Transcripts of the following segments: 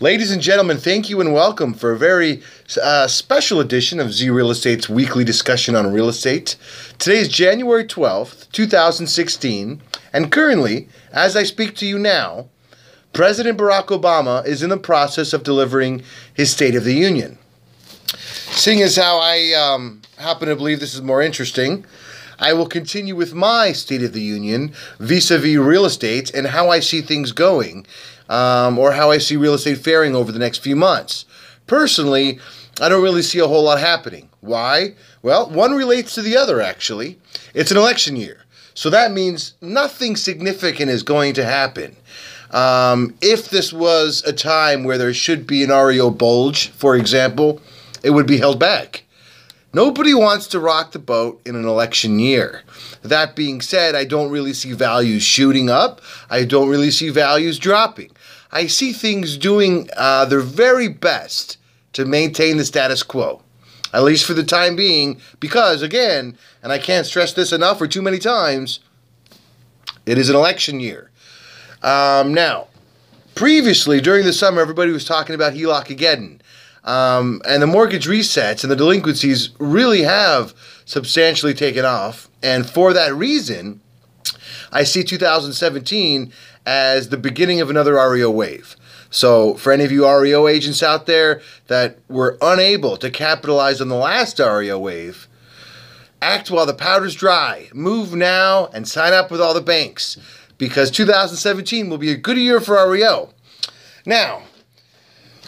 Ladies and gentlemen, thank you and welcome for a very special edition of Z Real Estate's weekly discussion on real estate. Today is January 12th, 2016, and currently, as I speak to you now, President Barack Obama is in the process of delivering his State of the Union. Seeing as how I happen to believe this is more interesting, I will continue with my State of the Union vis-a-vis real estate and how I see things going. Or how I see real estate faring over the next few months. Personally, I don't really see a whole lot happening. Why? Well, one relates to the other, actually. It's an election year. So that means nothing significant is going to happen. If this was a time where there should be an REO bulge, for example, it would be held back. Nobody wants to rock the boat in an election year. That being said, I don't really see values shooting up. I don't really see values dropping. I see things doing their very best to maintain the status quo, at least for the time being, because, again, and I can't stress this enough or too many times, it is an election year. Now, previously, during the summer, everybody was talking about HELOC-ageddon. And the mortgage resets and the delinquencies really have substantially taken off. And for that reason, I see 2017 as the beginning of another REO wave. So for any of you REO agents out there that were unable to capitalize on the last REO wave, act while the powder's dry. Move now and sign up with all the banks, because 2017 will be a good year for REO. Now,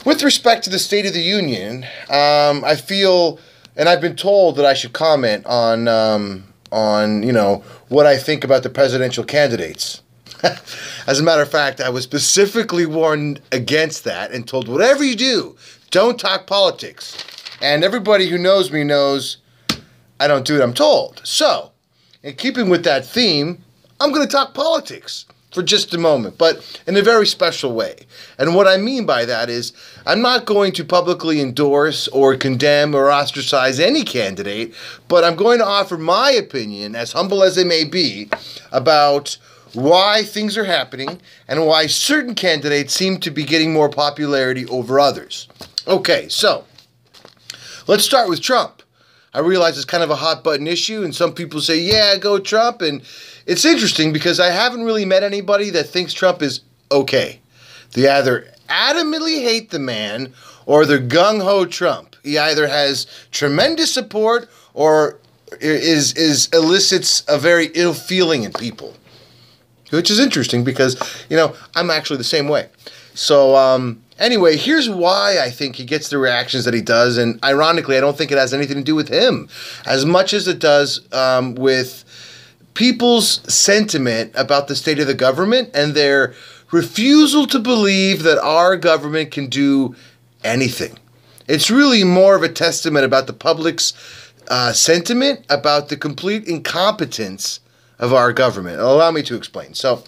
with respect to the State of the Union, I feel, and I've been told that I should comment on what I think about the presidential candidates. As a matter of fact, I was specifically warned against that and told, whatever you do, don't talk politics. And everybody who knows me knows I don't do what I'm told. So, in keeping with that theme, I'm going to talk politics for just a moment, but in a very special way. And what I mean by that is, I'm not going to publicly endorse or condemn or ostracize any candidate, but I'm going to offer my opinion, as humble as it may be, about why things are happening and why certain candidates seem to be getting more popularity over others. Okay, so let's start with Trump. I realize it's kind of a hot button issue, and some people say, yeah, go Trump, and it's interesting because I haven't really met anybody that thinks Trump is okay. They either adamantly hate the man or they're gung-ho Trump. He either has tremendous support or elicits a very ill feeling in people, which is interesting because, I'm actually the same way. So, anyway, here's why I think he gets the reactions that he does, and ironically, I don't think it has anything to do with him as much as it does with people's sentiment about the state of the government and their refusal to believe that our government can do anything. It's really more of a testament about the public's sentiment about the complete incompetence of our government. Allow me to explain. So,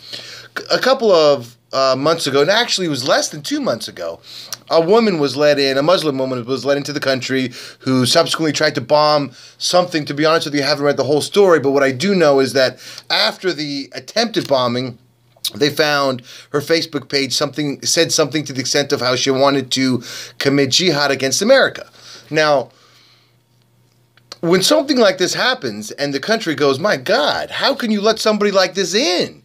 a couple of months ago, and actually it was less than 2 months ago, a Muslim woman was let into the country who subsequently tried to bomb something. To be honest with you, I haven't read the whole story, but what I do know is that after the attempted bombing, they found her Facebook page said something to the extent of how she wanted to commit jihad against America. Now, when something like this happens and the country goes, my God, how can you let somebody like this in?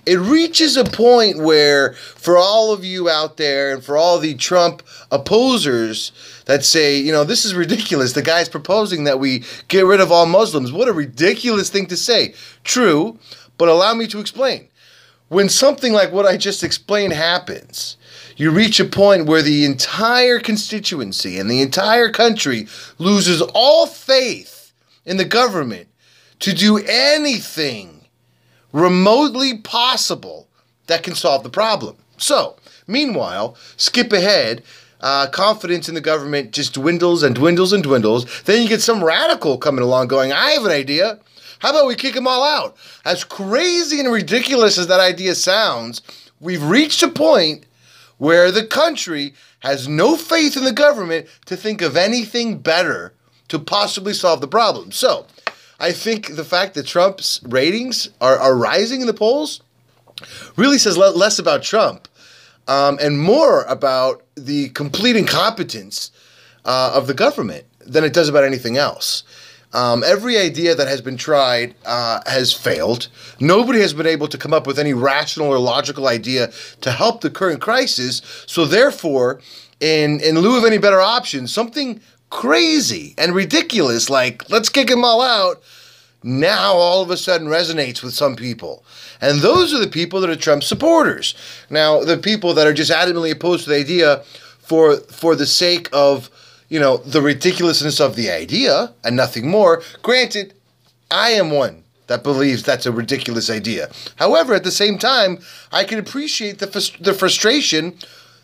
It reaches a point where, for all of you out there and for all the Trump opposers that say, this is ridiculous, the guy's proposing that we get rid of all Muslims. What a ridiculous thing to say. True, but allow me to explain. When something like what I just explained happens, you reach a point where the entire constituency and the entire country loses all faith in the government to do anything remotely possible that can solve the problem. So, meanwhile, skip ahead, confidence in the government just dwindles and dwindles and dwindles. Then you get some radical coming along going, I have an idea. How about we kick them all out? As crazy and ridiculous as that idea sounds, we've reached a point where the country has no faith in the government to think of anything better to possibly solve the problem. So, I think the fact that Trump's ratings are rising in the polls really says less about Trump and more about the complete incompetence of the government than it does about anything else. Every idea that has been tried has failed. Nobody has been able to come up with any rational or logical idea to help the current crisis. So therefore, in lieu of any better options, something crazy and ridiculous like, let's kick them all out, now all of a sudden resonates with some people. And those are the people that are Trump supporters. Now, the people that are just adamantly opposed to the idea for the sake of, the ridiculousness of the idea and nothing more. Granted, I am one that believes that's a ridiculous idea. However, at the same time, I can appreciate the frustration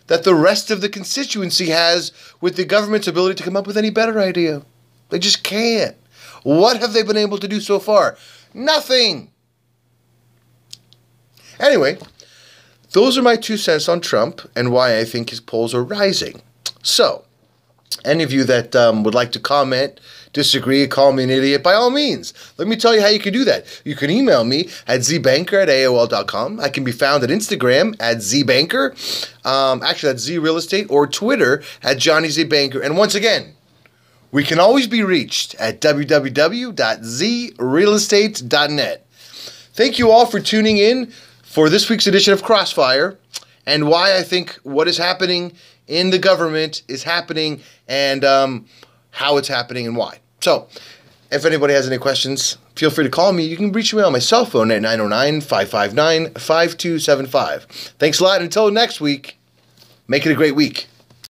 that the rest of the constituency has with the government's ability to come up with any better idea. They just can't. What have they been able to do so far? Nothing. Anyway, those are my 2 cents on Trump and why I think his polls are rising. So, any of you that would like to comment, disagree, call me an idiot, by all means, let me tell you how you can do that. You can email me at zbanker@aol.com. I can be found at Instagram at zbanker. Actually, that's zrealestate, or Twitter at johnnyzbanker. And once again, we can always be reached at www.zrealestate.net. Thank you all for tuning in for this week's edition of Crossfire, and why I think what is happening in the government is happening, and how it's happening and why. So, if anybody has any questions, feel free to call me. You can reach me on my cell phone at 909-559-5275. Thanks a lot. Until next week, make it a great week.